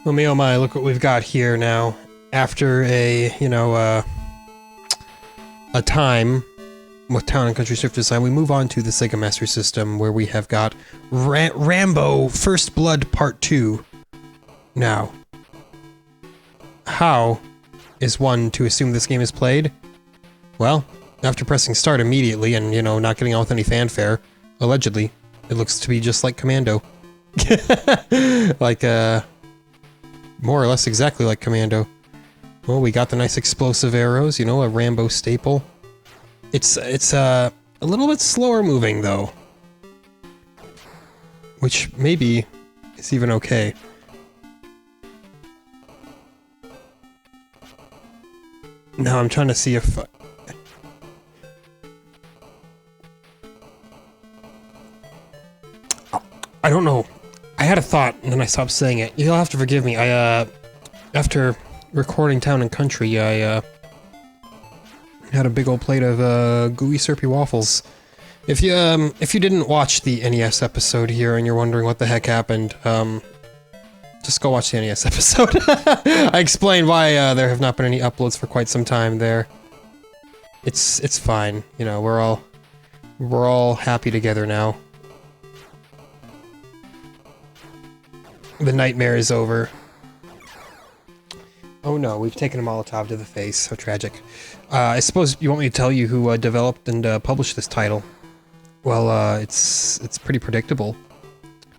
Well, me oh my, look what we've got here now. After a, a time with Town and Country Shift Design, we move on to the Sega Master System, where we have got Rambo First Blood Part 2. Now, how is one to assume this game is played? Well, after pressing start immediately and, not getting on with any fanfare, allegedly, it looks to be just like Commando. Like, more or less exactly like Commando. Well, we got the nice explosive arrows, a Rambo staple. It's a little bit slower moving, though. Which maybe is even okay. Now I'm trying to see if... I don't know. I had a thought, and then I stopped saying it. You'll have to forgive me. After recording Town and Country, I had a big old plate of gooey syrupy waffles. If you didn't watch the NES episode here and you're wondering what the heck happened, just go watch the NES episode. I explained why there have not been any uploads for quite some time there. It's fine. We're all happy together now. The nightmare is over. Oh no, we've taken a Molotov to the face. How tragic. I suppose you want me to tell you who developed and published this title. Well, it's pretty predictable.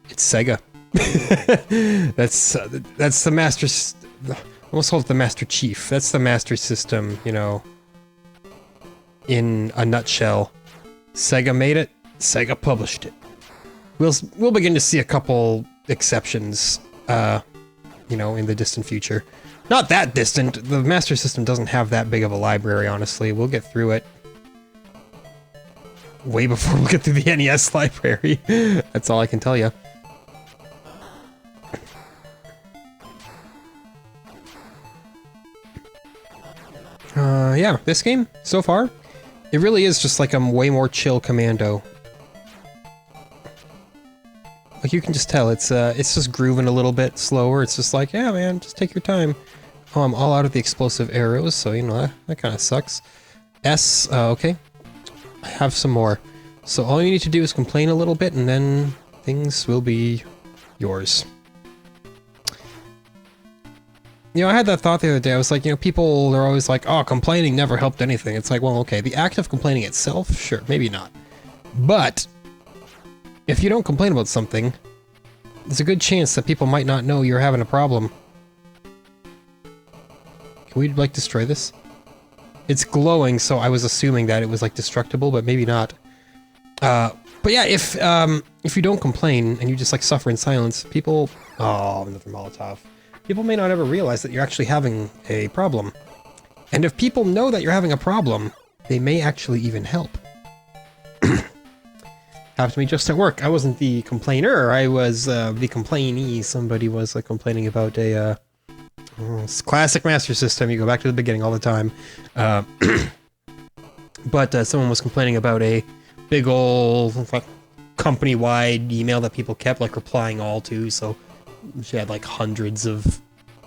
It's Sega. That's the Master... I almost call it the Master Chief. That's the Master System, in a nutshell. Sega made it, Sega published it. We'll begin to see a couple exceptions, in the distant future. Not that distant. The Master System doesn't have that big of a library, honestly. We'll get through it way before we'll get through the NES library. That's all I can tell you. Yeah, this game, so far, it really is just like a way more chill Commando. Like, you can just tell, it's just grooving a little bit slower. It's just like, yeah, man, just take your time. Oh, I'm all out of the explosive arrows, so, that kind of sucks. Okay. I have some more. So all you need to do is complain a little bit, and then things will be yours. I had that thought the other day. I was like, people are always like, oh, complaining never helped anything. It's like, well, okay, the act of complaining itself, sure, maybe not. But if you don't complain about something, there's a good chance that people might not know you're having a problem. Can we, destroy this? It's glowing, so I was assuming that it was, destructible, but maybe not. But yeah, if you don't complain and you just, suffer in silence, people... Oh, another Molotov. People may not ever realize that you're actually having a problem. And if people know that you're having a problem, they may actually even help. Happened to me just at work. I wasn't the complainer, I was the complainee. Somebody was complaining about a classic Master System. You go back to the beginning all the time. But someone was complaining about a big old company-wide email that people kept replying all to, so she had hundreds of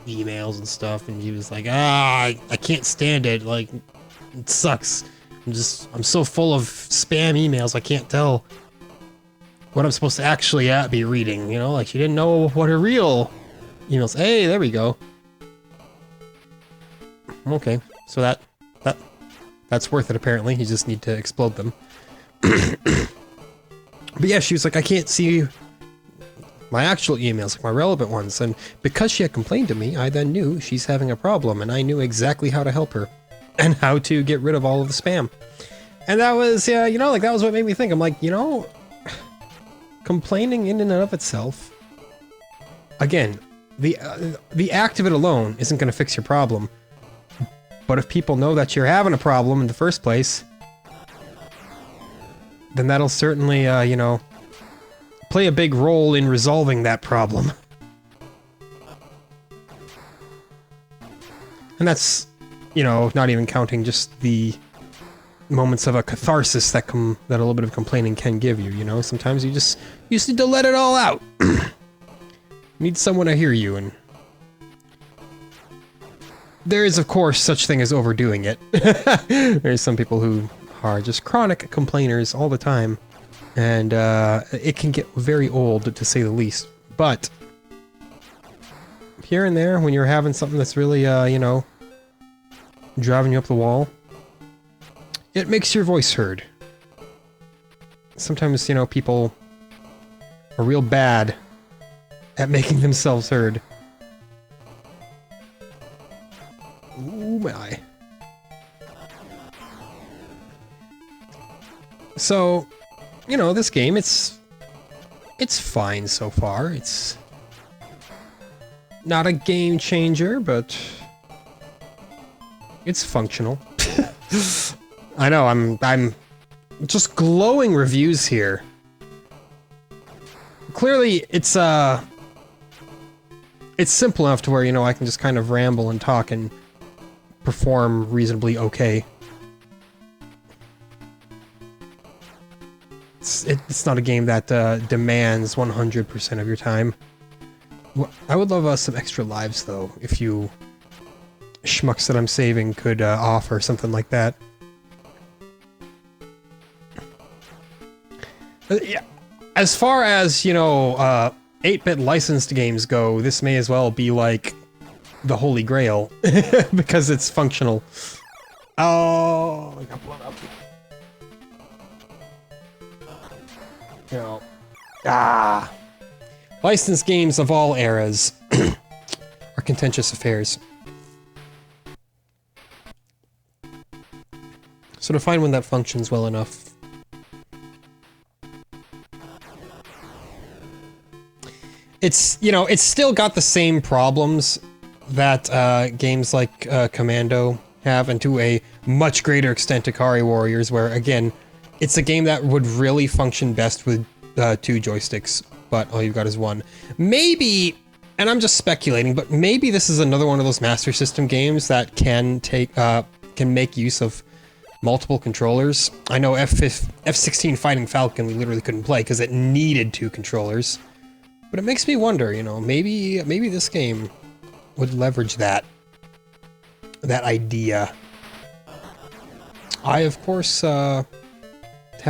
emails and stuff, and she was like, I can't stand it, it sucks. I'm so full of spam emails, I can't tell what I'm supposed to actually be reading, she didn't know what her real emails. Hey, there we go. Okay, so that's worth it apparently, you just need to explode them. But yeah, she was like, I can't see my actual emails, my relevant ones, and because she had complained to me, I then knew she's having a problem, and I knew exactly how to help her, and how to get rid of all of the spam. And that was, that was what made me think. I'm like, complaining in and of itself, again, the act of it alone isn't going to fix your problem, but if people know that you're having a problem in the first place, then that'll certainly, play a big role in resolving that problem. And that's, not even counting just the moments of a catharsis that a little bit of complaining can give you, Sometimes you just need to let it all out. Need someone to hear you, and there is, of course, such thing as overdoing it. There's some people who are just chronic complainers all the time, and it can get very old, to say the least. But here and there, when you're having something that's really, you know, driving you up the wall, it makes your voice heard. Sometimes, you know, people are real bad at making themselves heard. Ooh, my. So, you know, this game, it's fine so far. It's not a game changer, but it's functional. I know, I'm just glowing reviews here. Clearly, it's simple enough to where, you know, I can just kind of ramble and talk and perform reasonably okay. It's not a game that demands 100% of your time. I would love some extra lives, though, if you schmucks that I'm saving could offer something like that. Yeah. As far as, you know, 8-bit licensed games go, this may as well be like the Holy Grail, because it's functional. Oh, I got blown up. You know, licensed games of all eras are contentious affairs. So to find one that functions well enough. It's, you know, it's still got the same problems that games like Commando have, and to a much greater extent Ikari Warriors, where, again, it's a game that would really function best with 2 joysticks, but all you've got is 1. Maybe, and I'm just speculating, but maybe this is another one of those Master System games that can make use of multiple controllers. I know F-16 Fighting Falcon we literally couldn't play because it needed 2 controllers. But it makes me wonder, you know, maybe this game would leverage that idea. I, of course, have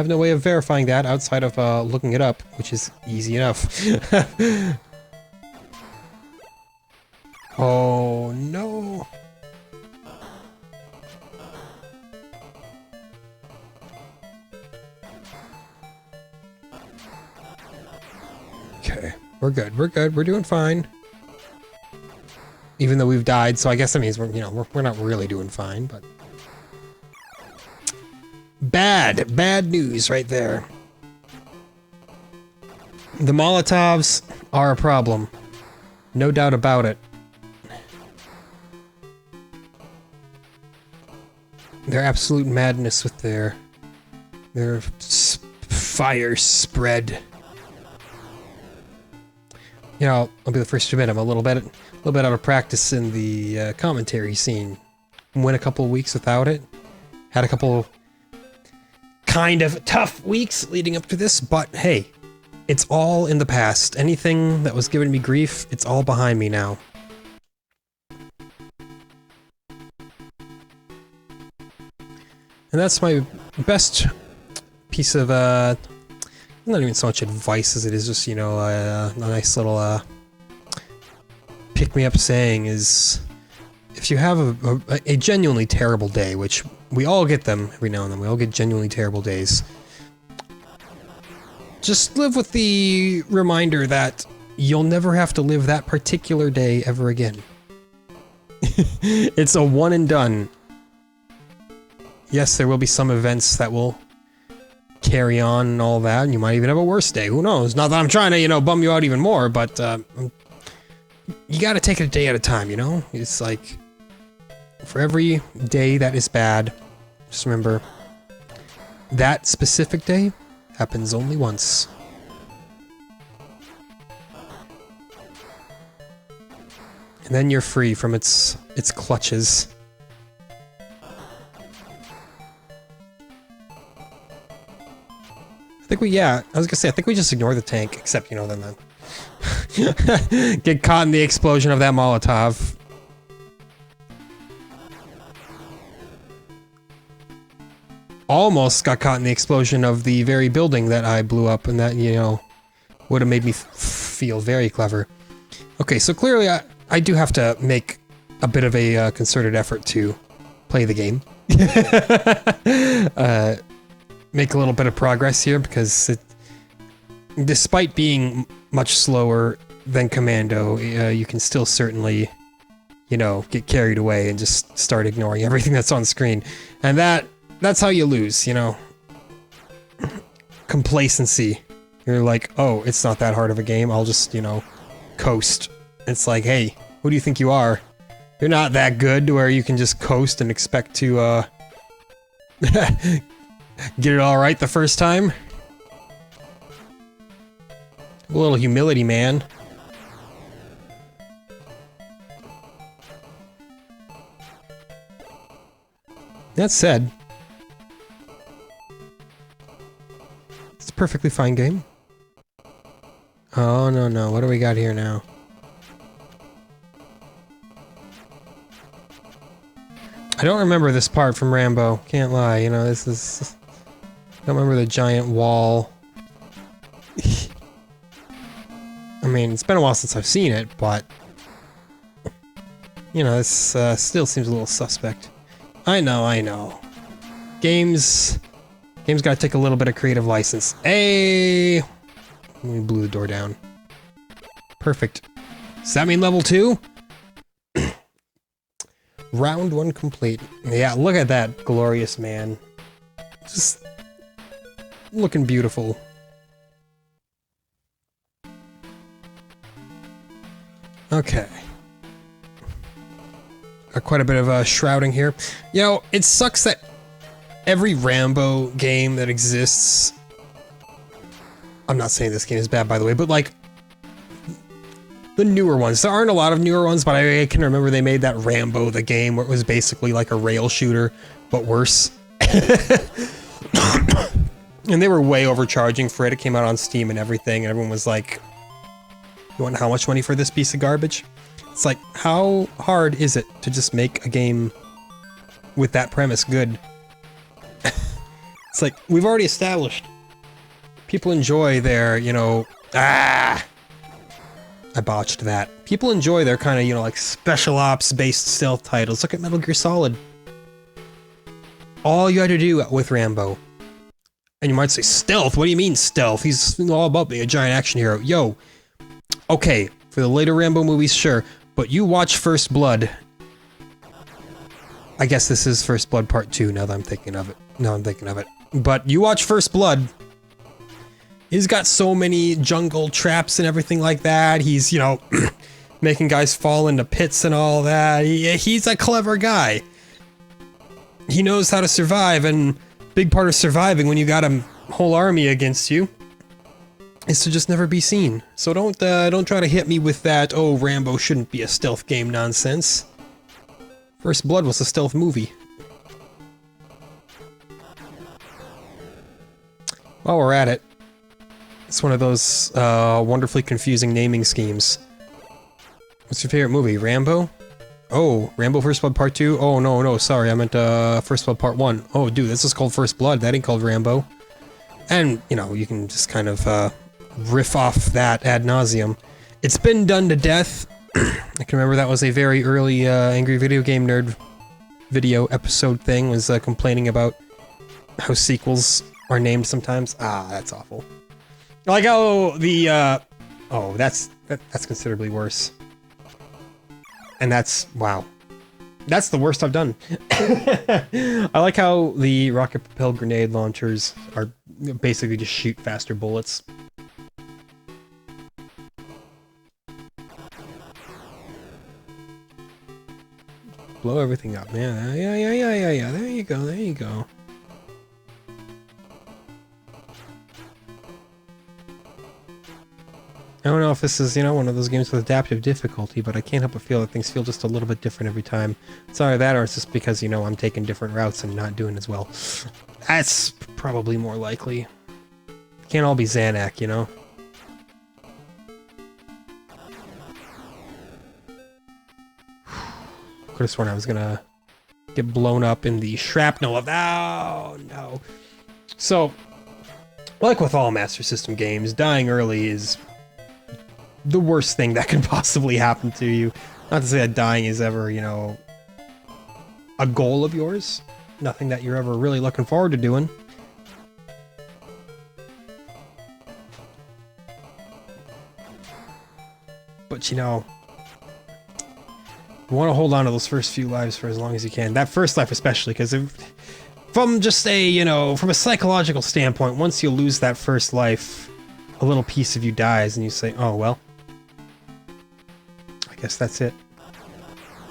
no way of verifying that outside of looking it up, which is easy enough. Oh, no. Okay. We're good, we're doing fine. Even though we've died, so I guess that means we're not really doing fine, but... Bad news right there. The Molotovs are a problem. No doubt about it. They're absolute madness with their fire spread. You know, I'll be the first to admit I'm a little bit out of practice in the commentary scene. Went a couple of weeks without it. Had a couple kind of tough weeks leading up to this, but hey, it's all in the past. Anything that was giving me grief, it's all behind me now. And that's my best piece of not even so much advice as it is just, you know, a nice little pick-me-up saying is, if you have a genuinely terrible day, which we all get them every now and then, we all get genuinely terrible days, just live with the reminder that you'll never have to live that particular day ever again. It's a one and done. Yes, there will be some events that will carry on and all that, and you might even have a worse day. Who knows? Not that I'm trying to, you know, bum you out even more, but you gotta take it a day at a time, you know? It's like, for every day that is bad, just remember, that specific day happens only once. And then you're free from its clutches. I think I was gonna say, I think we just ignore the tank, except, you know, then Get caught in the explosion of that Molotov. Almost got caught in the explosion of the very building that I blew up, and that, you know, would have made me feel very clever. Okay, so clearly I do have to make a bit of a concerted effort to play the game. Make a little bit of progress here, because despite being much slower than Commando, you can still certainly, you know, get carried away and just start ignoring everything that's on screen. And that's how you lose, you know. Complacency. You're like, oh, it's not that hard of a game, I'll just, you know, coast. It's like, hey, who do you think you are? You're not that good to where you can just coast and expect to, get it all right the first time. A little humility, man. That said, it's a perfectly fine game. Oh, no, no. What do we got here now? I don't remember this part from Rambo. Can't lie, you know, this is... I don't remember the giant wall. I mean, it's been a while since I've seen it, but... You know, this still seems a little suspect. I know. Games gotta take a little bit of creative license. Hey! We blew the door down. Perfect. Does that mean level 2? Round 1 complete. Yeah, look at that glorious man. Just looking beautiful. Okay. Got quite a bit of shrouding here. You know, it sucks that every Rambo game that exists... I'm not saying this game is bad, by the way, but like... The newer ones. There aren't a lot of newer ones, but I can remember they made that Rambo the game where it was basically like a rail shooter, but worse. And they were way overcharging for it. It came out on Steam and everything, and everyone was like, you want how much money for this piece of garbage? It's like, how hard is it to just make a game with that premise good? It's like, we've already established people enjoy their, you know, I botched that. People enjoy their kind of, you know, like special ops based stealth titles. Look at Metal Gear Solid. All you had to do with Rambo. And you might say, stealth? What do you mean stealth? He's all about being a giant action hero. Yo, okay, for the later Rambo movies, sure, but you watch First Blood. I guess this is First Blood Part 2, now that I'm thinking of it. But you watch First Blood. He's got so many jungle traps and everything like that. He's, you know, making guys fall into pits and all that. He's a clever guy. He knows how to survive, and big part of surviving when you got a whole army against you is to just never be seen. So don't try to hit me with that, oh, Rambo shouldn't be a stealth game nonsense. First Blood was a stealth movie. While we're at it, it's one of those wonderfully confusing naming schemes. What's your favorite movie? Rambo? Oh, Rambo First Blood Part 2? Oh, no, sorry, I meant First Blood Part 1. Oh, dude, this is called First Blood, that ain't called Rambo. And, you know, you can just kind of riff off that ad nauseum. It's been done to death. I can remember that was a very early Angry Video Game Nerd video episode thing, was complaining about how sequels are named sometimes. Ah, that's awful. Like how the, oh, that's considerably worse. And that's, wow. That's the worst I've done. I like how the rocket-propelled grenade launchers are basically just shoot faster bullets. Blow everything up, man. Yeah. There you go. I don't know if this is, you know, one of those games with adaptive difficulty, but I can't help but feel that things feel just a little bit different every time. It's either that or it's just because, you know, I'm taking different routes and not doing as well. That's probably more likely. Can't all be Xanac, you know? Could have sworn I was gonna get blown up in the shrapnel of... Oh, no. So, like with all Master System games, dying early is the worst thing that can possibly happen to you. Not to say that dying is ever, you know, a goal of yours. Nothing that you're ever really looking forward to doing. But, you know, you want to hold on to those first few lives for as long as you can. That first life especially, because from just a, you know, from a psychological standpoint, once you lose that first life, a little piece of you dies and you say, oh, well, I guess that's it.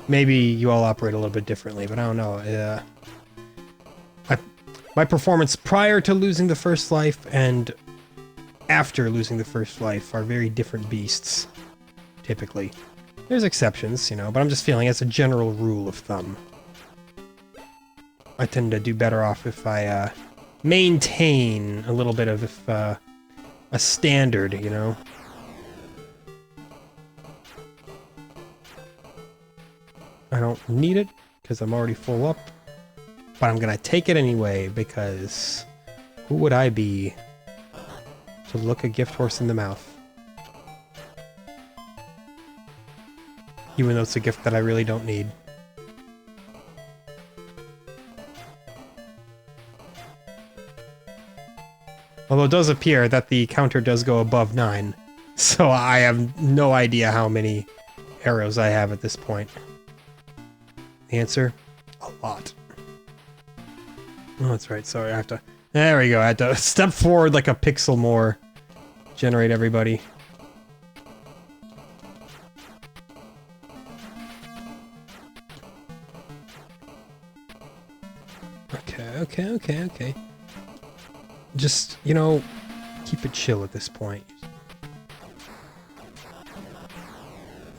Maybe you all operate a little bit differently, but I don't know. My performance prior to losing the first life and after losing the first life are very different beasts, typically. There's exceptions, you know, but I'm just feeling as a general rule of thumb, I tend to do better off if I maintain a little bit of a standard, you know? I don't need it, because I'm already full up, but I'm gonna take it anyway, because who would I be to look a gift horse in the mouth? Even though it's a gift that I really don't need. Although it does appear that the counter does go above 9, so I have no idea how many arrows I have at this point. The answer? A lot. Oh, that's right, sorry, I have to... There we go, I had to step forward like a pixel more. Generate everybody. Okay. Just, you know, keep it chill at this point.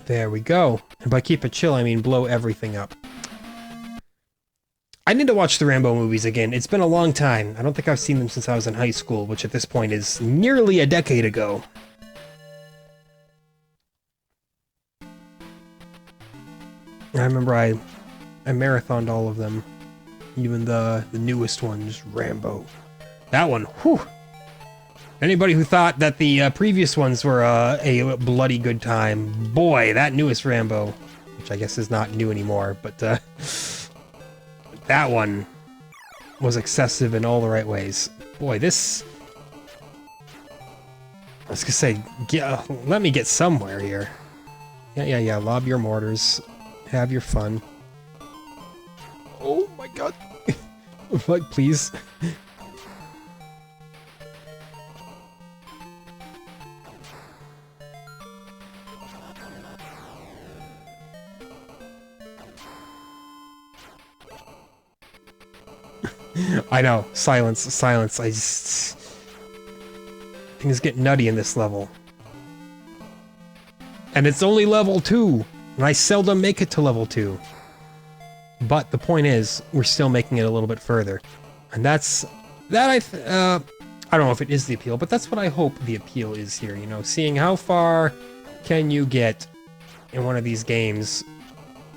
There we go. And by keep it chill, I mean blow everything up. I need to watch the Rambo movies again. It's been a long time. I don't think I've seen them since I was in high school, which at this point is nearly a decade ago. I remember I marathoned all of them. Even the newest ones, Rambo. That one, whew! Anybody who thought that the previous ones were a bloody good time, boy, that newest Rambo, which I guess is not new anymore, but that one was excessive in all the right ways. Boy, this... I was gonna say, let me get somewhere here. Yeah, lob your mortars. Have your fun. Oh my god. Like, please. I know. Silence. I just... Things get nutty in this level. And it's only level 2. And I seldom make it to level 2. But the point is, we're still making it a little bit further. And that's... I don't know if it is the appeal, but that's what I hope the appeal is here, you know? Seeing how far can you get in one of these games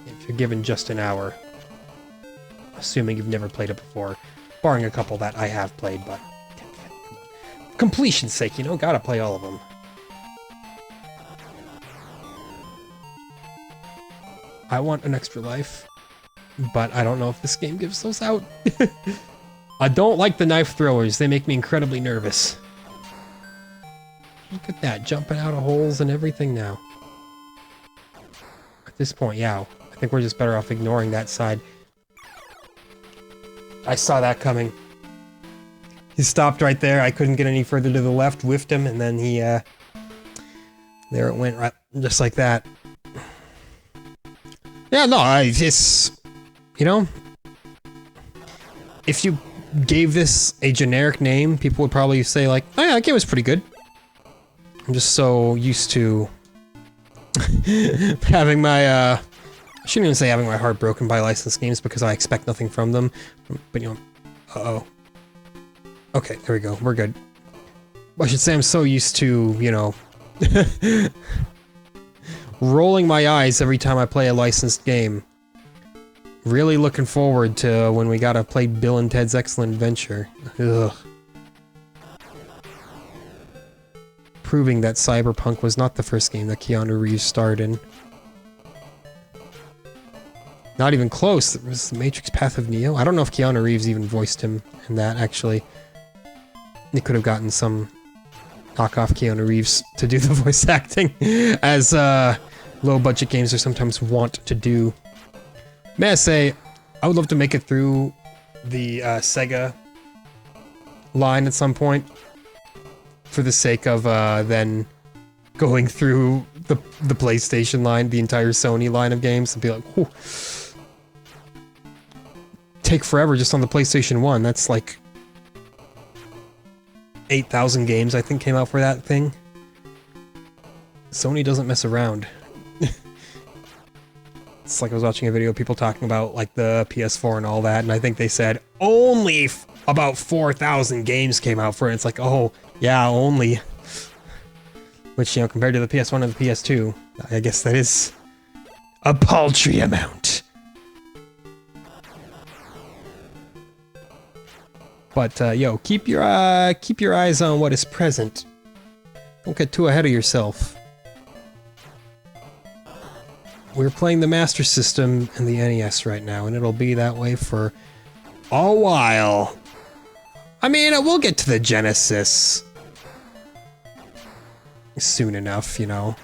if you're given just an hour. Assuming you've never played it before. Barring a couple that I have played, but... completion's sake, you know? Gotta play all of them. I want an extra life, but I don't know if this game gives those out. I don't like the knife throwers. They make me incredibly nervous. Look at that, jumping out of holes and everything now. At this point, yeah, I think we're just better off ignoring that side. I saw that coming. He stopped right there. I couldn't get any further to the left, whiffed him, and then he, there it went, right, just like that. Yeah, no, it's, you know, if you gave this a generic name, people would probably say like, oh yeah, that game was pretty good. I'm just so used to having my, I shouldn't even say having my heart broken by licensed games because I expect nothing from them, but you know, uh-oh. Okay, there we go, we're good. I should say I'm so used to, you know, rolling my eyes every time I play a licensed game Really looking forward to when we gotta play Bill and Ted's Excellent Adventure. Ugh. Proving that Cyberpunk was not the first game that Keanu Reeves starred in. Not even close. It was The Matrix Path of Neo. I don't know if Keanu Reeves even voiced him in that, actually. They could have gotten some knockoff Keanu Reeves to do the voice acting, as low-budget games are sometimes want to do. May I say, I would love to make it through the Sega line at some point, for the sake of then going through the PlayStation line, the entire Sony line of games, and be like, whew. Take forever just on the PlayStation 1. That's like 8,000 games, I think, came out for that thing. Sony doesn't mess around. It's like I was watching a video of people talking about like the PS4 and all that, and I think they said only about 4,000 games came out for it. It's like, oh, yeah, only. Which, you know, compared to the PS1 and the PS2, I guess that is a paltry amount. But, yo, keep your eyes on what is present. Don't get too ahead of yourself. We're playing the Master System and the NES right now, and it'll be that way for a while. I mean, we'll get to the Genesis soon enough, you know.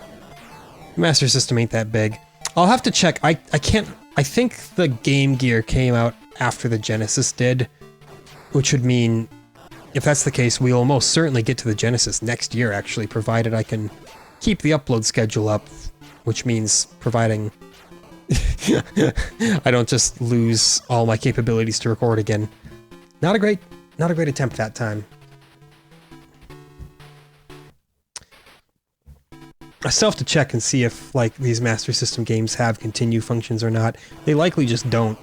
Master System ain't that big. I'll have to check. I think the Game Gear came out after the Genesis did, which would mean, if that's the case, we'll most certainly get to the Genesis next year, actually, provided I can keep the upload schedule up, which means providing I don't just lose all my capabilities to record again. Not a great attempt that time. I still have to check and see if, like, these Master System games have continue functions or not. They likely just don't.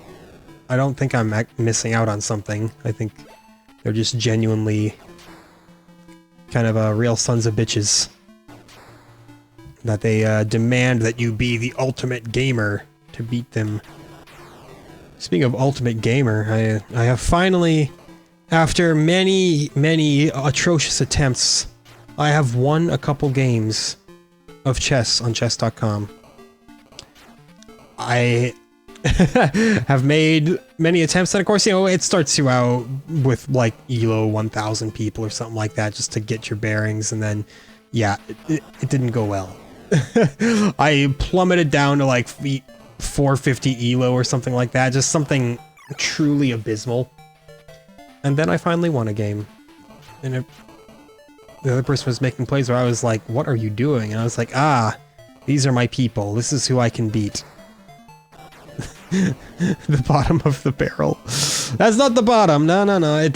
I don't think I'm missing out on something. I think they're just genuinely kind of real sons of bitches. That they demand that you be the ultimate gamer to beat them. Speaking of ultimate gamer, I have finally, after many atrocious attempts, I have won a couple games of chess on chess.com. I have made many attempts, and of course, you know, it starts you out with like ELO 1000 people or something like that just to get your bearings, and then, yeah, it didn't go well. I plummeted down to like 450 ELO or something like that, just something truly abysmal. And then I finally won a game. And the other person was making plays where I was like, what are you doing? And I was like, ah, these are my people. This is who I can beat. The bottom of the barrel. That's not the bottom. No. It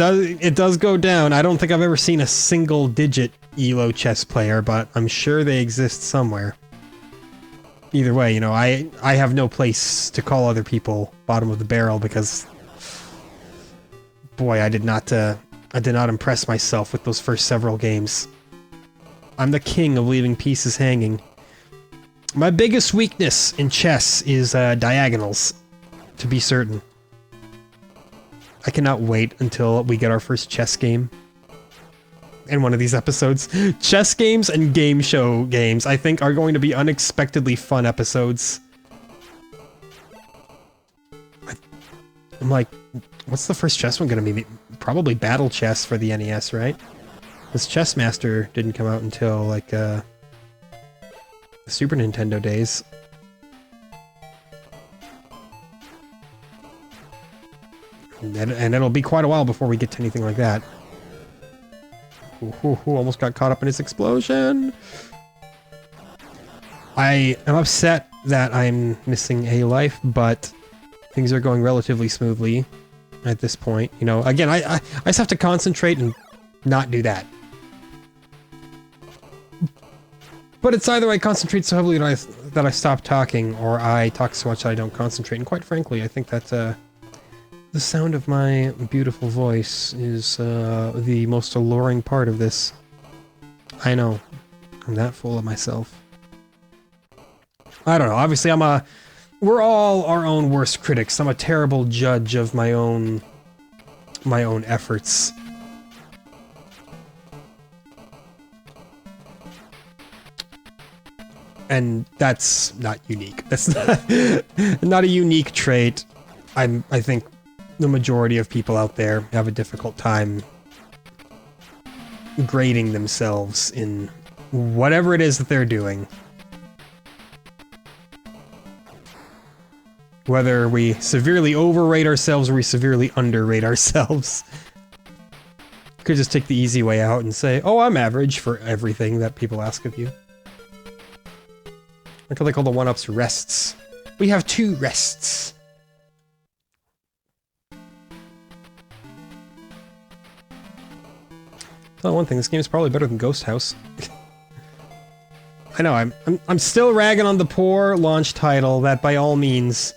does go down. I don't think I've ever seen a single digit ELO chess player, but I'm sure they exist somewhere. Either way, you know, I have no place to call other people bottom of the barrel because, boy, I did not impress myself with those first several games. I'm the king of leaving pieces hanging. My biggest weakness in chess is diagonals, to be certain. I cannot wait until we get our first chess game in one of these episodes. Chess games and game show games, I think, are going to be unexpectedly fun episodes. I'm like, what's the first chess one going to be? Probably Battle Chess for the NES, right? This Chess Master didn't come out until, like, the Super Nintendo days. And it'll be quite a while before we get to anything like that. Ooh, almost got caught up in his explosion. I am upset that I'm missing a life, but things are going relatively smoothly at this point. You know, again, I just have to concentrate and not do that. But it's either I concentrate so heavily that I stop talking, or I talk so much that I don't concentrate. And quite frankly, I think that the sound of my beautiful voice is the most alluring part of this. I know. I'm that full of myself. I don't know. Obviously, I'm a we're all our own worst critics. I'm a terrible judge of my own efforts. And that's not unique. That's not a unique trait. I think the majority of people out there have a difficult time grading themselves in whatever it is that they're doing. Whether we severely overrate ourselves or we severely underrate ourselves. You could just take the easy way out and say, oh, I'm average for everything that people ask of you. I feel like all the one-ups rests. We have 2 rests. Oh, one thing, this game is probably better than Ghost House. I know, I'm still ragging on the poor launch title that by all means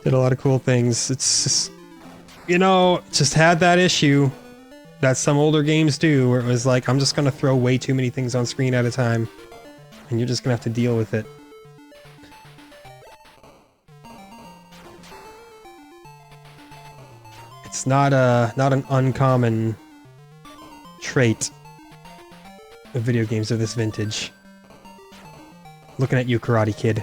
did a lot of cool things. It's just, you know, just had that issue that some older games do, where it was like, I'm just gonna throw way too many things on screen at a time, and you're just gonna have to deal with it. It's not an uncommon trait of video games of this vintage. Looking at you, Karate Kid.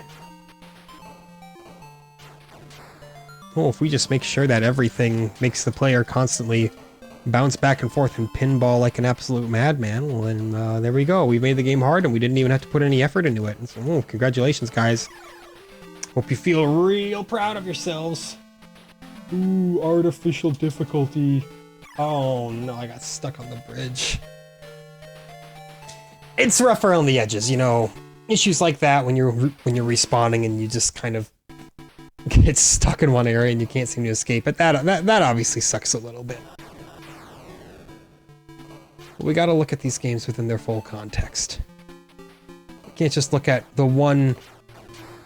Oh, if we just make sure that everything makes the player constantly bounce back and forth and pinball like an absolute madman, well then, there we go. We made the game hard and we didn't even have to put any effort into it. And so, oh, congratulations, guys. Hope you feel real proud of yourselves. Ooh, artificial difficulty. Oh no, I got stuck on the bridge. It's rough around the edges, you know. Issues like that when you're respawning and you just kind of get stuck in one area and you can't seem to escape it. That obviously sucks a little bit. But we gotta look at these games within their full context. We can't just look at the one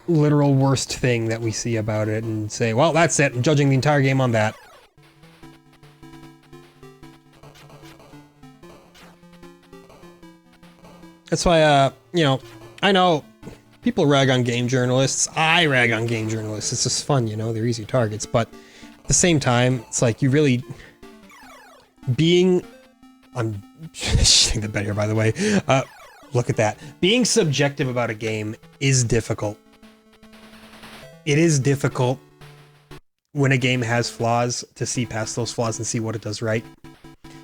literal worst thing that we see about it and say, well, that's it, I'm judging the entire game on that. That's why, you know, I know people rag on game journalists. I rag on game journalists. It's just fun, you know, they're easy targets. But at the same time, it's like you really... I'm shitting the bed here, by the way. Look at that. Being subjective about a game is difficult. It is difficult when a game has flaws to see past those flaws and see what it does right.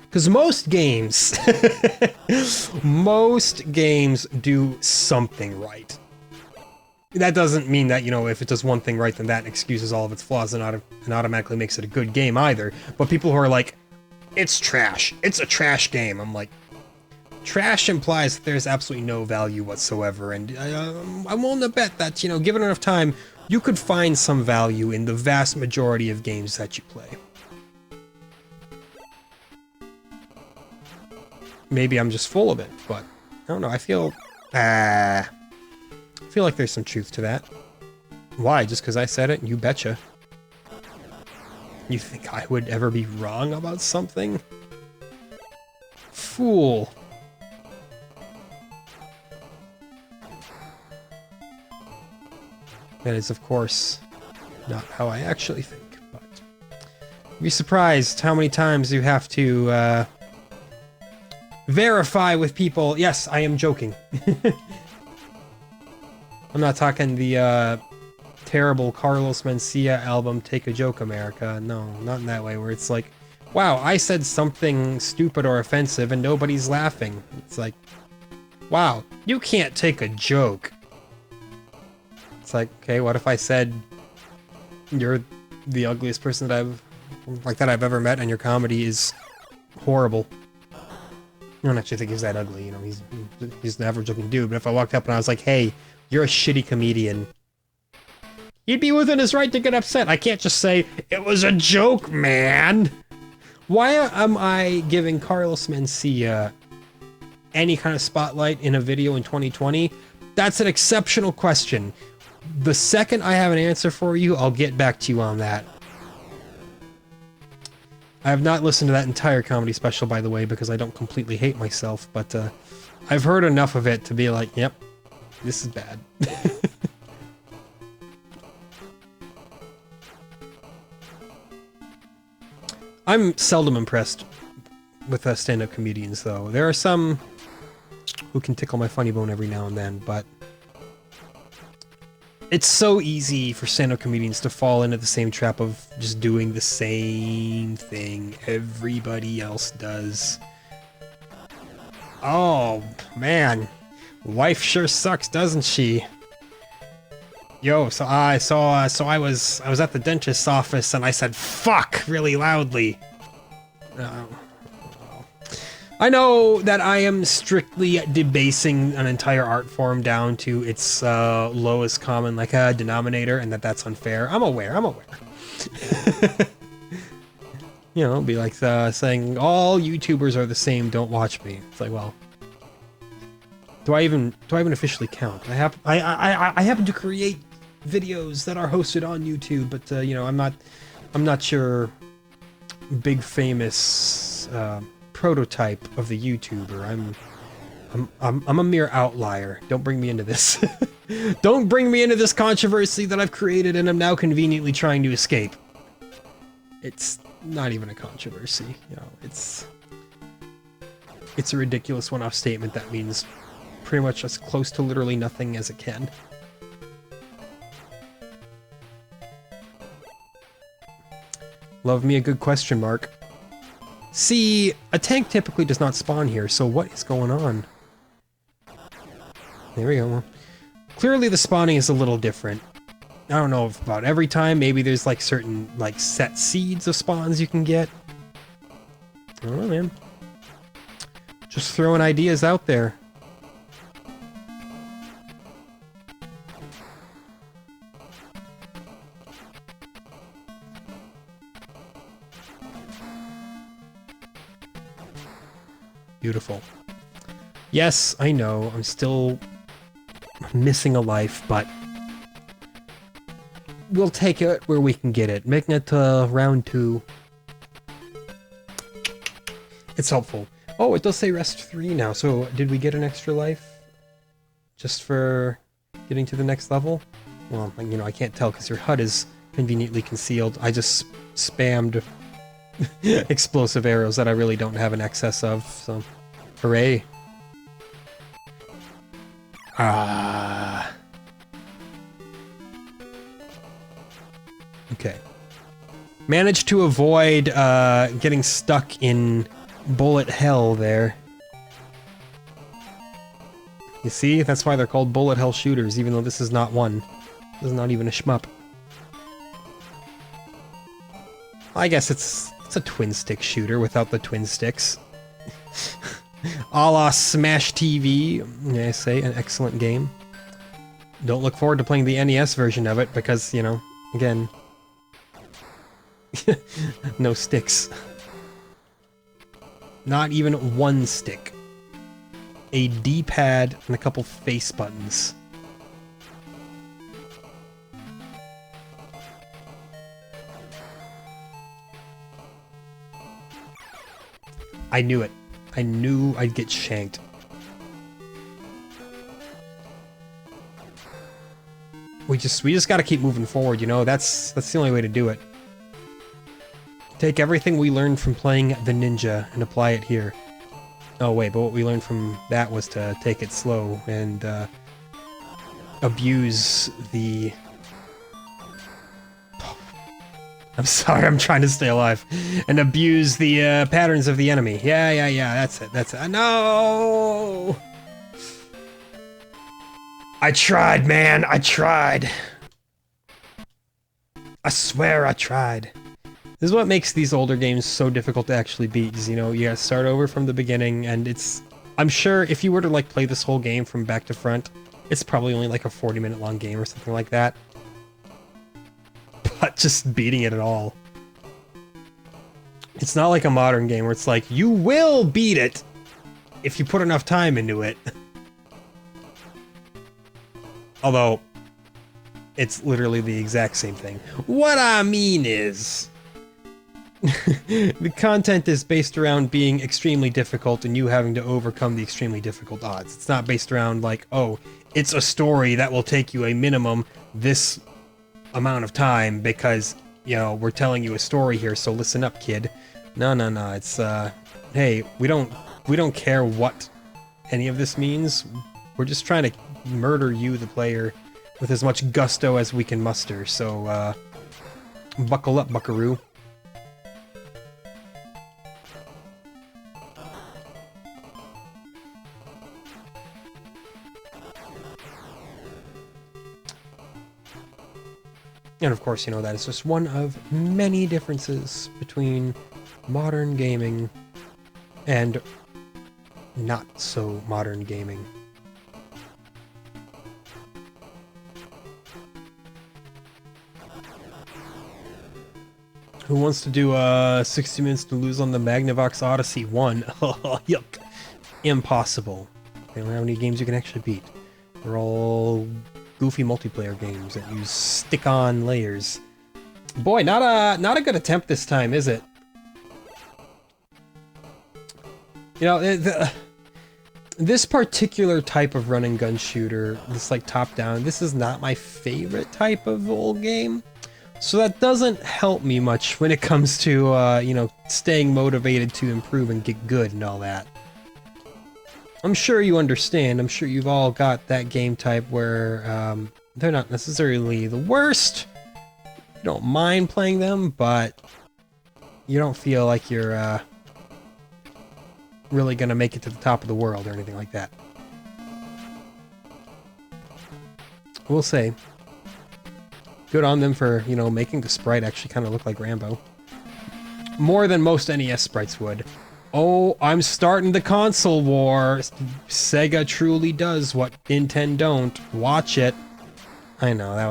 Because most games do something right. That doesn't mean that, you know, if it does one thing right, then that excuses all of its flaws and automatically makes it a good game either. But people who are like, it's trash, it's a trash game, I'm like, trash implies that there's absolutely no value whatsoever, and I'm willing to bet that, you know, given enough time, you could find some value in the vast majority of games that you play. Maybe I'm just full of it, but I don't know, I feel like there's some truth to that. Why? Just because I said it? You betcha. You think I would ever be wrong about something? Fool. That is, of course, not how I actually think, but you'd be surprised how many times you have to, verify with people. Yes, I am joking. I'm not talking the, terrible Carlos Mencia album, Take a Joke America. No, not in that way, where it's like, wow, I said something stupid or offensive and nobody's laughing. It's like, wow, you can't take a joke. It's like, okay, what if I said you're the ugliest person that I've ever met and your comedy is horrible? I don't actually think he's that ugly, you know, he's an average looking dude, but if I walked up and I was like, hey, you're a shitty comedian, he'd be within his right to get upset. I can't just say, it was a joke, man! Why am I giving Carlos Mencia any kind of spotlight in a video in 2020? That's an exceptional question. The second I have an answer for you, I'll get back to you on that. I have not listened to that entire comedy special, by the way, because I don't completely hate myself, but I've heard enough of it to be like, yep, this is bad. I'm seldom impressed with stand-up comedians, though. There are some who can tickle my funny bone every now and then, but it's so easy for stand-up comedians to fall into the same trap of just doing the same thing everybody else does. Oh, man. Wife sure sucks, doesn't she? Yo, so I was at the dentist's office and I said "fuck" really loudly. I know that I am strictly debasing an entire art form down to its lowest common denominator, and that's unfair. I'm aware. You know, it'd be like saying all YouTubers are the same. Don't watch me. It's like, well, do I even officially count? I happen to create videos that are hosted on YouTube, but you know, I'm not your big famous prototype of the YouTuber. I'm a mere outlier. Don't bring me into this. Don't bring me into this controversy that I've created and I'm now conveniently trying to escape. It's not even a controversy, you know. It's a ridiculous one-off statement that means pretty much as close to literally nothing as it can. Love me a good question mark. See, a tank typically does not spawn here, so what is going on? There we go. Well, clearly the spawning is a little different. I don't know if about every time, maybe there's like certain set seeds of spawns you can get. I don't know, man. Just throwing ideas out there. Beautiful. Yes, I know, I'm still missing a life, but we'll take it where we can get it. Making it to round 2. It's helpful. Oh, it does say rest 3 now, so did we get an extra life? Just for getting to the next level? Well, you know, I can't tell because your HUD is conveniently concealed. I just spammed explosive arrows that I really don't have an excess of, so hooray. Okay. Managed to avoid getting stuck in bullet hell there. You see? That's why they're called bullet hell shooters, even though this is not one. This is not even a shmup. I guess it's a twin stick shooter without the twin sticks. A la Smash TV, may I say, an excellent game. Don't look forward to playing the NES version of it because, you know, again, no sticks. Not even one stick. A D-pad and a couple face buttons. I knew it. I knew I'd get shanked. We just gotta keep moving forward, you know? That's the only way to do it. Take everything we learned from playing the ninja and apply it here. Oh wait, but what we learned from that was to take it slow and abuse the... I'm sorry, I'm trying to stay alive. And abuse the patterns of the enemy. Yeah, that's it. No! I tried, man, I tried. I swear I tried. This is what makes these older games so difficult to actually beat, is, you know, you gotta start over from the beginning, and it's... I'm sure if you were to, play this whole game from back to front, it's probably only, a 40-minute long game or something like that. But just beating it at all. It's not like a modern game where it's like, you will beat it if you put enough time into it. Although, it's literally the exact same thing. What I mean is... the content is based around being extremely difficult and you having to overcome the extremely difficult odds. It's not based around oh, it's a story that will take you a minimum this amount of time because, you know, we're telling you a story here, so listen up, kid. No, no, no. It's hey, we don't care what any of this means. We're just trying to murder you, the player, with as much gusto as we can muster. So buckle up, buckaroo. And of course, you know, that is just one of many differences between modern gaming and not so modern gaming. Who wants to do 60 minutes to lose on the Magnavox Odyssey 1? Yuck. Impossible. They don't have any games you can actually beat. They're all goofy multiplayer games that use stick-on layers. Boy, not a good attempt this time, is it? You know, this particular type of run-and-gun shooter, this like top-down, this is not my favorite type of old game. So that doesn't help me much when it comes to, you know, staying motivated to improve and get good and all that. I'm sure you understand. I'm sure you've all got that game type where they're not necessarily the worst. You don't mind playing them, but you don't feel like you're really gonna make it to the top of the world or anything like that. We'll say. Good on them for, you know, making the sprite actually kind of look like Rambo. More than most NES sprites would. Oh, I'm starting the console war. Sega truly does what Nintendo don't. Watch it. I know, that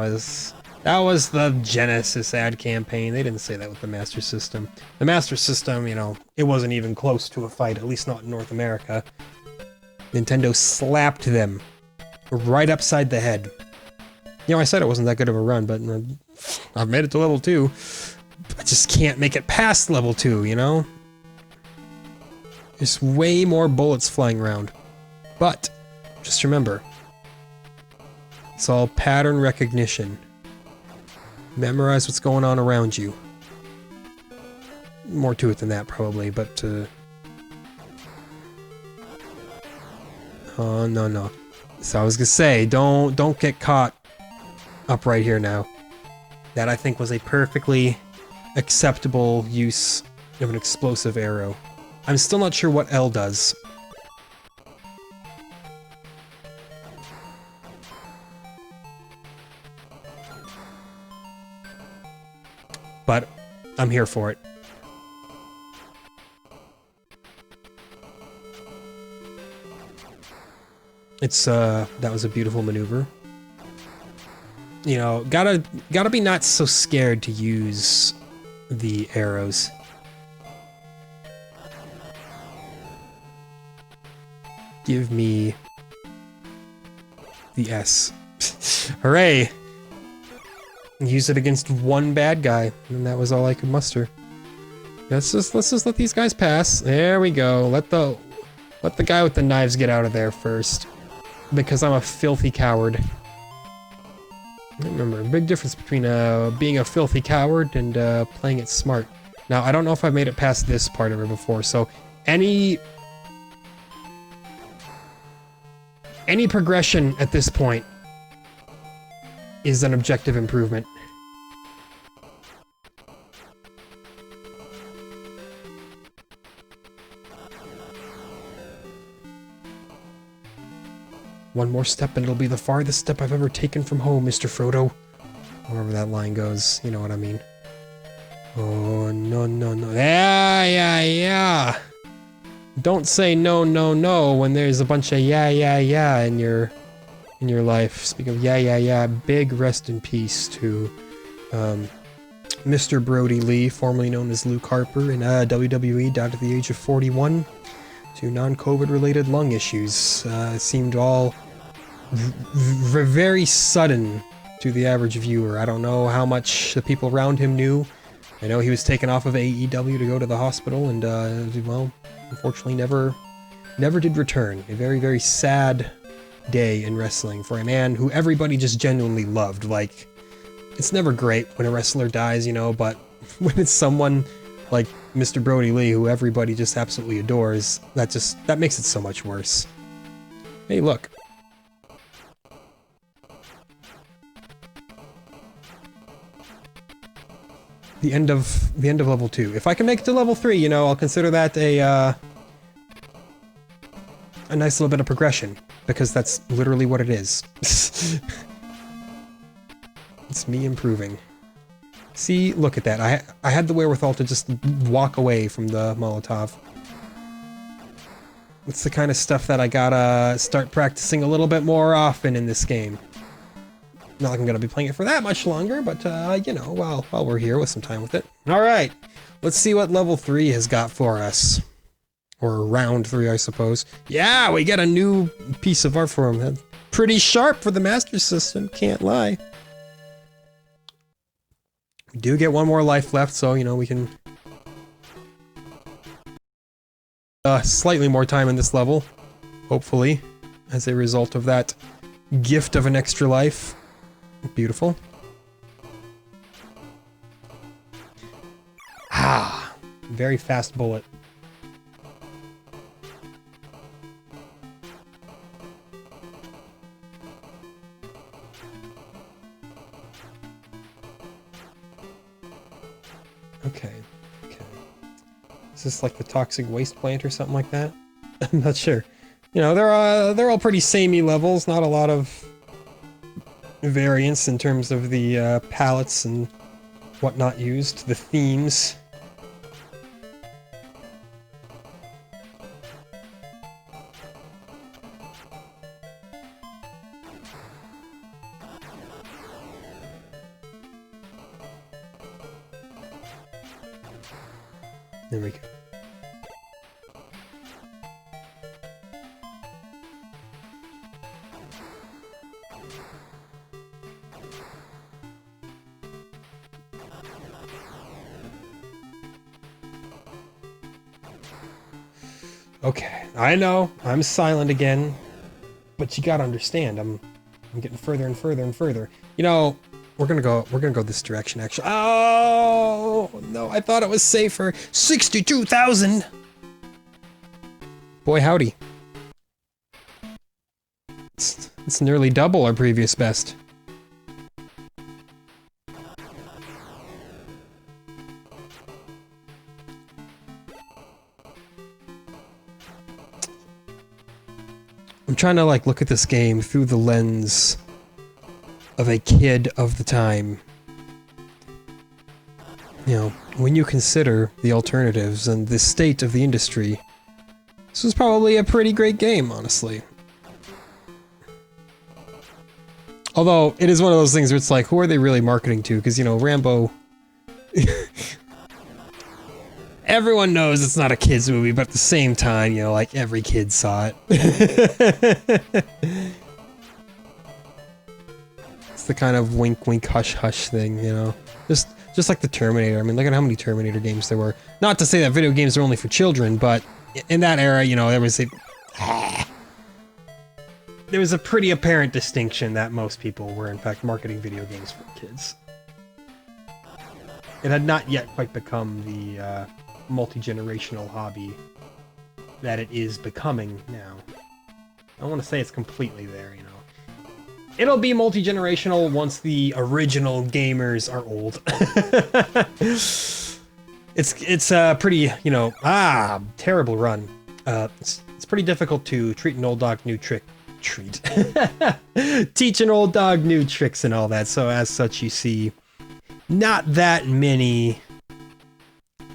was the Genesis ad campaign. They didn't say that with the Master System. The Master System, you know, it wasn't even close to a fight, at least not in North America. Nintendo slapped them right upside the head. You know, I said it wasn't that good of a run, but I've made it to level 2. I just can't make it past level 2, you know? There's way more bullets flying around. But, just remember, it's all pattern recognition. Memorize what's going on around you. More to it than that, probably, but, oh, no, no. So I was gonna say, don't get caught up right here now. That, I think, was a perfectly acceptable use of an explosive arrow. I'm still not sure what L does. But I'm here for it. It's that was a beautiful maneuver. You know, gotta be not so scared to use the arrows. Give me the S. Hooray! Use it against one bad guy, and that was all I could muster. Let's just let these guys pass. There we go. Let the guy with the knives get out of there first, because I'm a filthy coward. Remember, a big difference between being a filthy coward and playing it smart. Now, I don't know if I've made it past this part of it before, so any progression at this point is an objective improvement. One more step and it'll be the farthest step I've ever taken from home, Mr. Frodo. Wherever that line goes, you know what I mean. Oh, no, no, no. Yeah. Don't say no, no, no when there's a bunch of yeah in your life. Speaking of yeah, big rest in peace to Mr. Brody Lee, formerly known as Luke Harper, in WWE, died at the age of 41 to non-COVID related lung issues. It seemed all very sudden to the average viewer. I don't know how much the people around him knew. I know he was taken off of AEW to go to the hospital and, well, unfortunately never did return. A very, very sad day in wrestling for a man who everybody just genuinely loved. Like, it's never great when a wrestler dies, you know, but when it's someone like Mr. Brody Lee, who everybody just absolutely adores, that makes it so much worse. Hey, look. The end of level 2. If I can make it to level 3, you know, I'll consider that a nice little bit of progression, because that's literally what it is. It's me improving. See, look at that. I had the wherewithal to just walk away from the Molotov. It's the kind of stuff that I gotta start practicing a little bit more often in this game. Not like I'm gonna be playing it for that much longer, but you know, while we're here with some time with it. Alright, let's see what level 3 has got for us. Or round 3, I suppose. Yeah, we get a new piece of art for him. That's pretty sharp for the Master System, can't lie. We do get one more life left, so, you know, we can... slightly more time in this level, hopefully, as a result of that gift of an extra life. Beautiful. Ah, very fast bullet. Okay. Is this like the toxic waste plant or something like that? I'm not sure. You know, they're all pretty samey levels, not a lot of variance in terms of the palettes and whatnot used, the themes. There we go. Okay, I know, I'm silent again, but you gotta understand, I'm getting further and further and further. You know, we're gonna go this direction, actually. Oh, no, I thought it was safer. 62,000! Boy, howdy. It's nearly double our previous best. I'm trying to, like, look at this game through the lens of a kid of the time. You know, when you consider the alternatives and the state of the industry, this was probably a pretty great game, honestly. Although, it is one of those things where it's like, who are they really marketing to? Because, you know, Rambo... Everyone knows it's not a kid's movie, but at the same time, you know, like, every kid saw it. It's the kind of wink wink hush hush thing, you know? Just like the Terminator. I mean, look at how many Terminator games there were. Not to say that video games are only for children, but in that era, you know, there was a pretty apparent distinction that most people were, in fact, marketing video games for kids. It had not yet quite become the, multi-generational hobby that it is becoming now. I don't want to say it's completely there, you know. It'll be multi-generational once the original gamers are old. It's a pretty, you know, terrible run. It's pretty difficult to treat an old dog new trick. Teach an old dog new tricks and all that, so as such you see not that many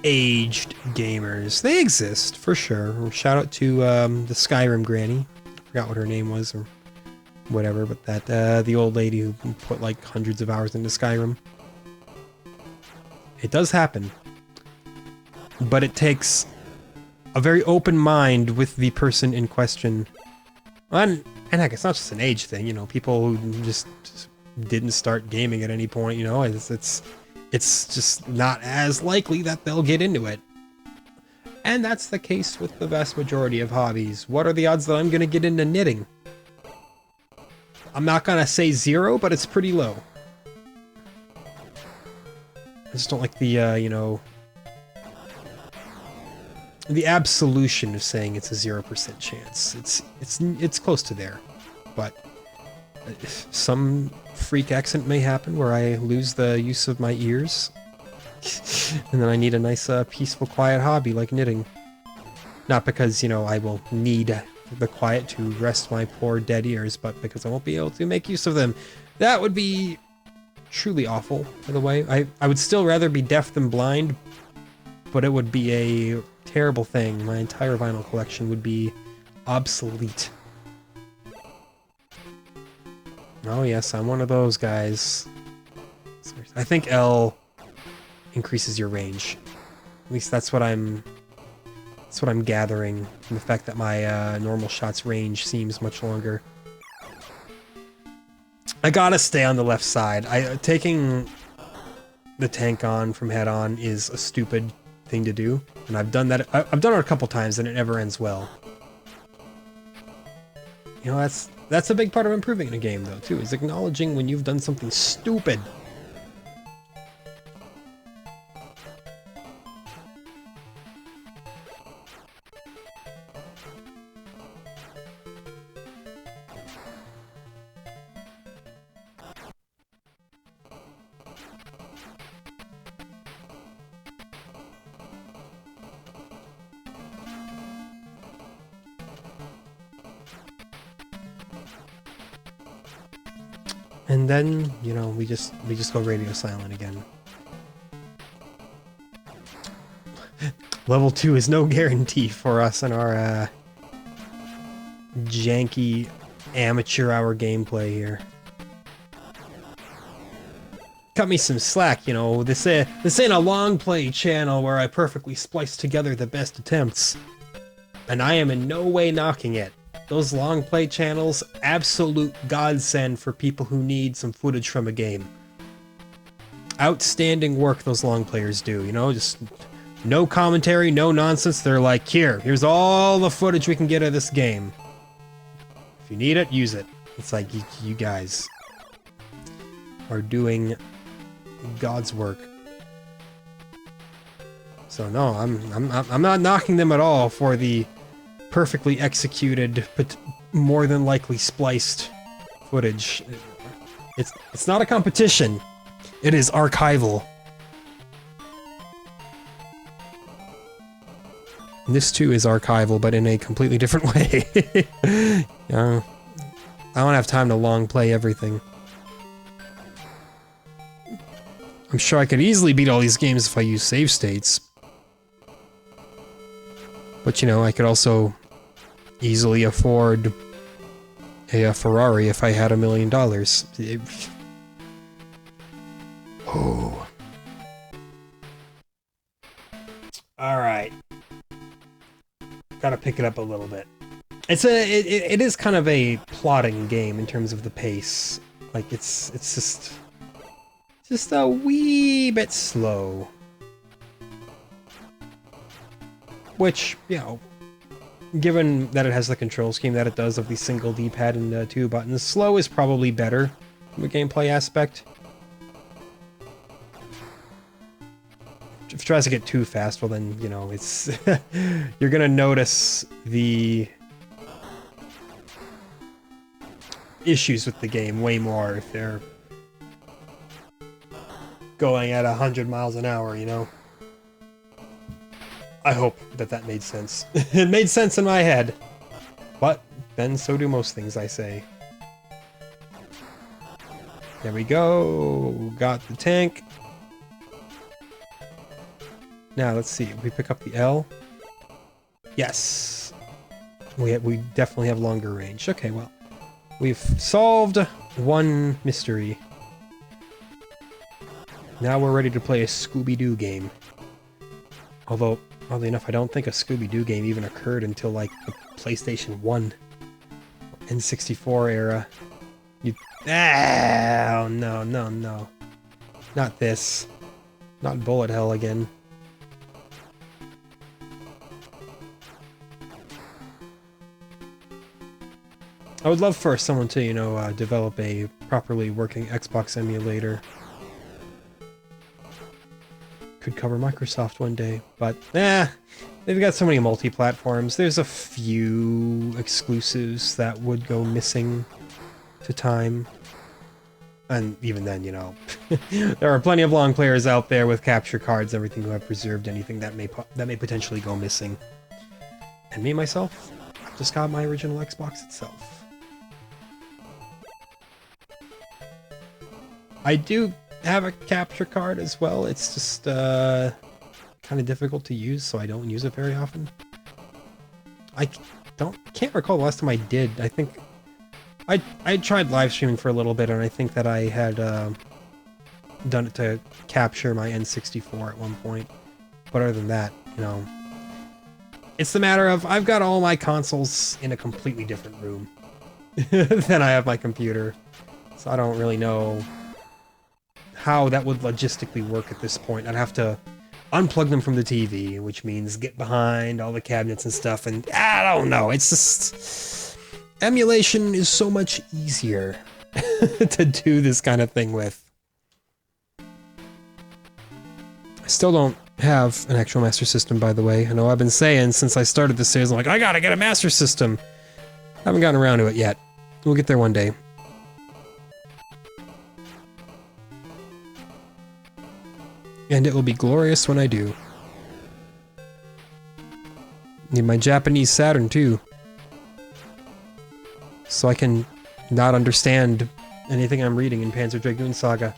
aged gamers. They exist, for sure. Shout out to the Skyrim granny. I forgot what her name was, or whatever, but that, the old lady who put like hundreds of hours into Skyrim. It does happen. But it takes a very open mind with the person in question. And heck, it's not just an age thing, you know, people who just didn't start gaming at any point, you know, it's just not as likely that they'll get into it. And that's the case with the vast majority of hobbies. What are the odds that I'm gonna get into knitting? I'm not gonna say 0, but it's pretty low. I just don't like the, you know, the absolution of saying it's a 0% chance. It's close to there, but some freak accident may happen where I lose the use of my ears, and then I need a nice, peaceful, quiet hobby like knitting. Not because, you know, I will need the quiet to rest my poor dead ears, but because I won't be able to make use of them. That would be truly awful, by the way. I would still rather be deaf than blind, but it would be a terrible thing. My entire vinyl collection would be obsolete. Oh yes, I'm one of those guys. I think L increases your range. At least that's what I'm gathering from the fact that my normal shot's range seems much longer. I gotta stay on the left side. Taking the tank on from head on is a stupid thing to do, and I've done that. I've done it a couple times, and it never ends well. You know, that's a big part of improving in a game, though, too, is acknowledging when you've done something stupid. And then, you know, we just go radio silent again. Level 2 is no guarantee for us in our janky amateur hour gameplay here. Cut me some slack, you know, this ain't a long play channel where I perfectly splice together the best attempts. And I am in no way knocking it. Those long play channels, absolute godsend for people who need some footage from a game. Outstanding work those long players do, you know, just no commentary, no nonsense. They're like, here's all the footage we can get of this game. If you need it, use it. It's like, you guys are doing God's work. So no, I'm not knocking them at all for the perfectly executed, but more than likely spliced footage. It's not a competition. It is archival. And this too is archival, but in a completely different way. I don't have time to long play everything. I'm sure I could easily beat all these games if I use save states. But you know, I could also easily afford a Ferrari if I had $1 million. Oh. Alright. Gotta pick it up a little bit. It is kind of a plodding game in terms of the pace. Like, it's just a wee bit slow. Which, you know, given that it has the control scheme that it does of the single D-pad and 2 buttons, slow is probably better from a gameplay aspect. If it tries to get too fast, well then, you know, it's... you're gonna notice the issues with the game way more if they're going at 100 miles an hour, you know? I hope that made sense. It made sense in my head. But then so do most things I say. There we go. Got the tank. Now let's see. We pick up the L. Yes. We definitely have longer range. Okay, well. We've solved one mystery. Now we're ready to play a Scooby-Doo game. Although, oddly enough, I don't think a Scooby-Doo game even occurred until, like, the PlayStation 1 N64 era. Oh, no, no, no. Not this. Not bullet hell again. I would love for someone to, you know, develop a properly working Xbox emulator. Could cover Microsoft one day, but They've got so many multi-platforms. There's a few exclusives that would go missing to time. And even then, you know, there are plenty of long players out there with capture cards, everything, who have preserved anything that may potentially go missing. And me, myself, just got my original Xbox itself. I do have a capture card as well. It's just kind of difficult to use, so I don't use it very often. I can't recall the last time I did. I think I tried live streaming for a little bit, and I think that I had done it to capture my N64 at one point. But other than that, you know, it's the matter of I've got all my consoles in a completely different room than I have my computer, so I don't really know how that would logistically work at this point. I'd have to unplug them from the TV, which means get behind all the cabinets and stuff, and I don't know, it's just... Emulation is so much easier to do this kind of thing with. I still don't have an actual Master System, by the way. I know I've been saying since I started this series, I'm like, I gotta get a Master System! I haven't gotten around to it yet. We'll get there one day. And it will be glorious when I do. Need my Japanese Saturn, too. So I can not understand anything I'm reading in Panzer Dragoon Saga.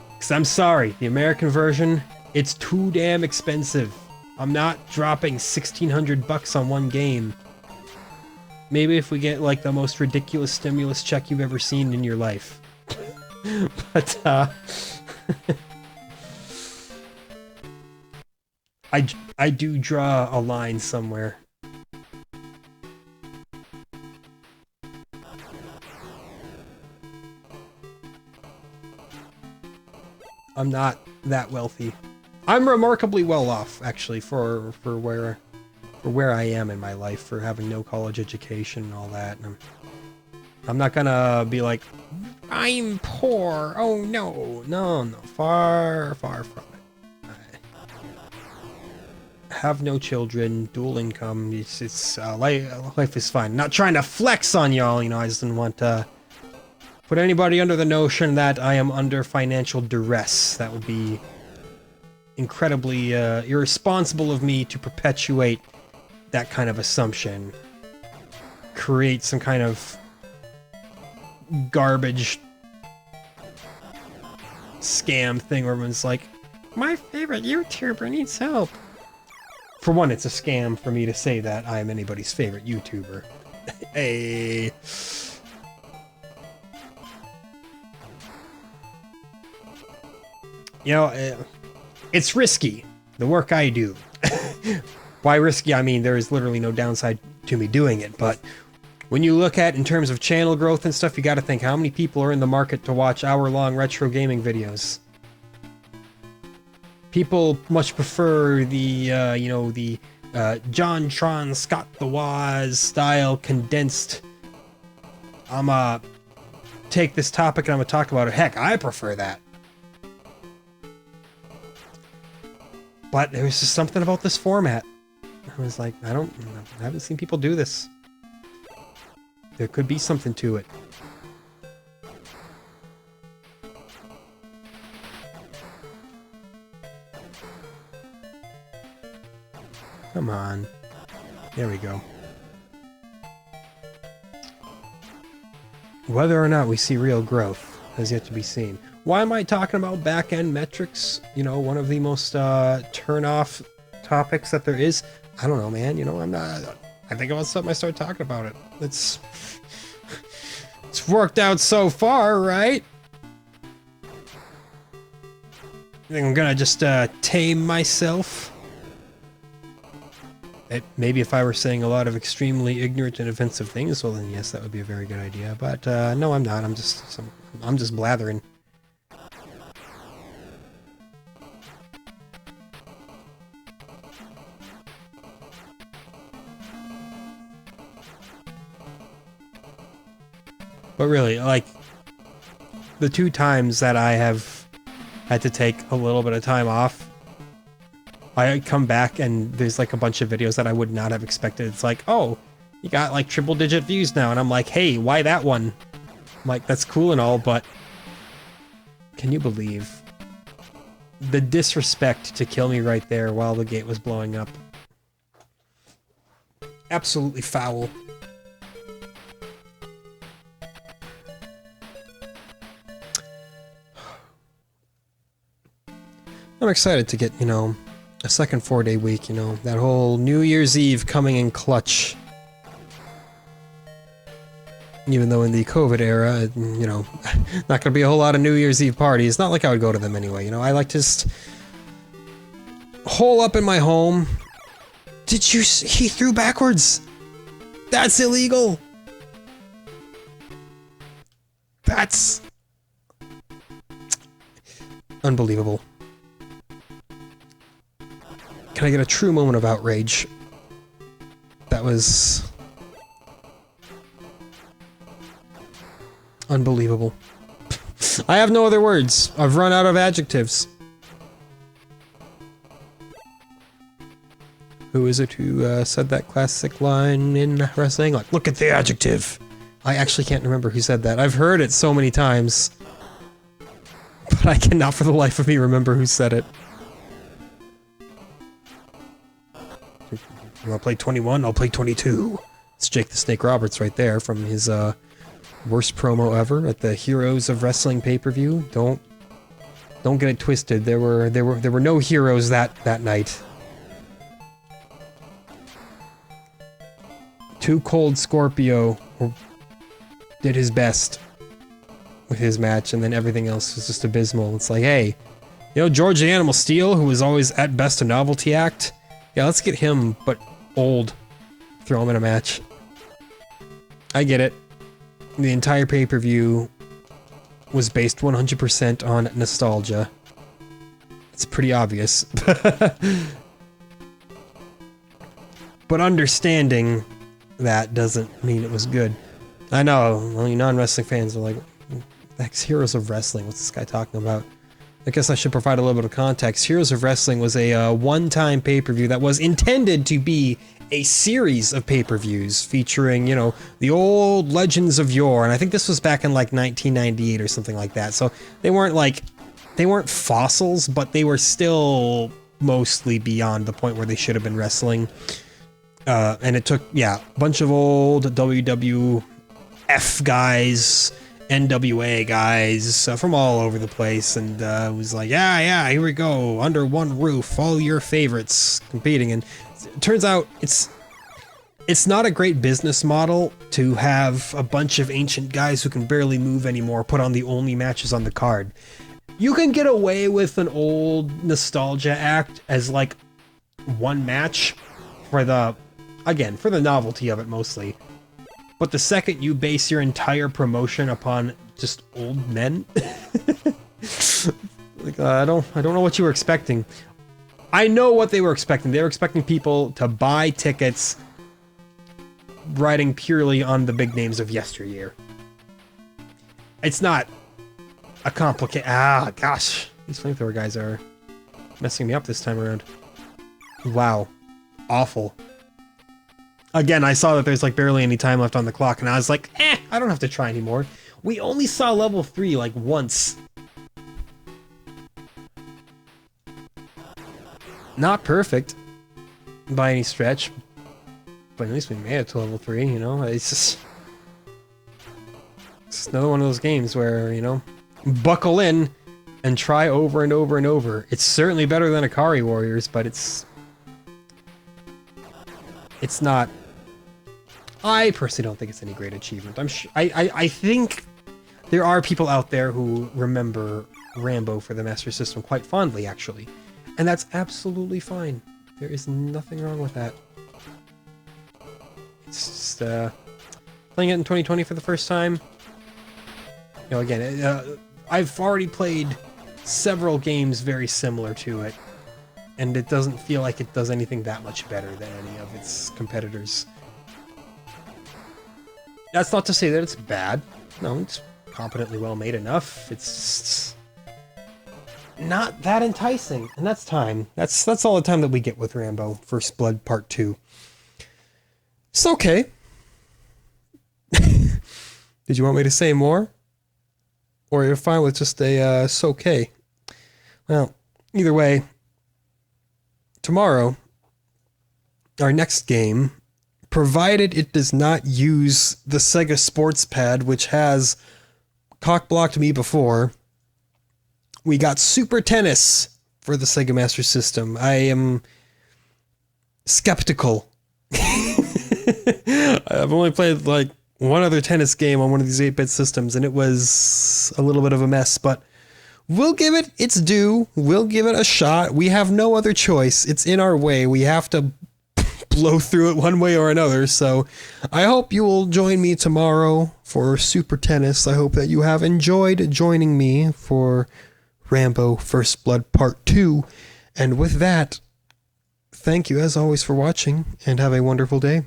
Because I'm sorry, the American version, it's too damn expensive. I'm not dropping 1,600 bucks on one game. Maybe if we get, like, the most ridiculous stimulus check you've ever seen in your life. But, I do draw a line somewhere. I'm not that wealthy. I'm remarkably well off, actually, for where I am in my life, for having no college education and all that. And I'm not gonna be like, I'm poor. Oh no, no, far, far from it. I have no children, dual income. Life is fine. Not trying to flex on y'all, you know. I just didn't want to put anybody under the notion that I am under financial duress. That would be incredibly irresponsible of me to perpetuate that kind of assumption. Create some kind of garbage scam thing where everyone's like, my favorite YouTuber needs help. For one, it's a scam for me to say that I am anybody's favorite YouTuber. Hey. You know, it's risky, the work I do. By risky, I mean there is literally no downside to me doing it, but when you look at in terms of channel growth and stuff, you gotta think how many people are in the market to watch hour-long retro gaming videos. People much prefer the, you know, the John Tron, Scott the Woz style condensed, I'ma take this topic and I'm gonna talk about it. Heck, I prefer that. But there was just something about this format. I was like, I haven't seen people do this. There could be something to it. Come on. There we go. Whether or not we see real growth has yet to be seen. Why am I talking about back-end metrics? You know, one of the most turn-off topics that there is. I don't know, man. You know, I think about something, I start talking about it. It's worked out so far, right? I think I'm gonna just tame myself. Maybe if I were saying a lot of extremely ignorant and offensive things, well then yes, that would be a very good idea. But no, I'm not. I'm just blathering. But really, like, the 2 times that I have had to take a little bit of time off I come back and there's like a bunch of videos that I would not have expected. It's like, oh, you got like triple digit views now. And I'm like, hey, why that one? I'm like, that's cool and all, but can you believe the disrespect to kill me right there while the gate was blowing up? Absolutely foul. I'm excited to get, you know, a second 4-day week, you know, that whole New Year's Eve coming in clutch. Even though in the COVID era, you know, not gonna be a whole lot of New Year's Eve parties. Not like I would go to them anyway, you know. I like to just hole up in my home. Did you see? He threw backwards? That's illegal! That's unbelievable. Can I get a true moment of outrage? That was unbelievable. I have no other words. I've run out of adjectives. Who is it who said that classic line in wrestling? Like, look at the adjective! I actually can't remember who said that. I've heard it so many times. But I cannot for the life of me remember who said it. You wanna play 21? I'll play 22. It's Jake the Snake Roberts right there from his worst promo ever at the Heroes of Wrestling pay-per-view. Don't get it twisted. There were no heroes that night. Too Cold Scorpio did his best with his match, and then everything else was just abysmal. It's like, hey, you know, George the Animal Steel, who was always at best a novelty act. Yeah, let's get him, but old. Throw him in a match. I get it. The entire pay-per-view was based 100% on nostalgia. It's pretty obvious. But understanding that doesn't mean it was good. I know, only non-wrestling fans are like, that's Heroes of Wrestling, what's this guy talking about? I guess I should provide a little bit of context. Heroes of Wrestling was a one-time pay-per-view that was intended to be a series of pay-per-views featuring, you know, the old legends of yore. And I think this was back in like 1998 or something like that. So they weren't fossils, but they were still mostly beyond the point where they should have been wrestling. And it took, yeah, a bunch of old WWF guys, NWA guys from all over the place, and it was like, yeah, here we go, under one roof, all your favorites competing. And it turns out it's not a great business model to have a bunch of ancient guys who can barely move anymore put on the only matches on the card. You can get away with an old nostalgia act as like one match for the novelty of it mostly. But the second you base your entire promotion upon just old men, like I don't know what you were expecting. I know what they were expecting. They were expecting people to buy tickets riding purely on the big names of yesteryear. It's not a complicated... gosh. These flamethrower guys are messing me up this time around. Wow. Awful. Again, I saw that there's like barely any time left on the clock, and I was like, I don't have to try anymore. We only saw level 3 like once. Not perfect by any stretch, but at least we made it to level 3, you know? It's another one of those games where, you know, buckle in and try over and over and over. It's certainly better than Akari Warriors, but it's not... I personally don't think it's any great achievement. I think there are people out there who remember Rambo for the Master System quite fondly, actually. And that's absolutely fine. There is nothing wrong with that. It's just, playing it in 2020 for the first time. You know, again, I've already played several games very similar to it, and it doesn't feel like it does anything that much better than any of its competitors. That's not to say that it's bad. No, it's competently well made enough. It's not that enticing. And that's time. That's all the time that we get with Rambo First Blood Part 2. It's okay. Did you want me to say more? Or you're fine with just a, it's okay? Well, either way, tomorrow, our next game, provided it does not use the Sega Sports Pad, which has cock-blocked me before, we got Super Tennis for the Sega Master System. I am skeptical. I've only played like one other tennis game on one of these 8-bit systems, and it was a little bit of a mess, but we'll give it its due. We'll give it a shot. We have no other choice. It's in our way. We have to blow through it one way or another. So I hope you will join me tomorrow for Super Tennis. I hope that you have enjoyed joining me for Rambo First Blood Part 2. And with that, thank you as always for watching, and have a wonderful day.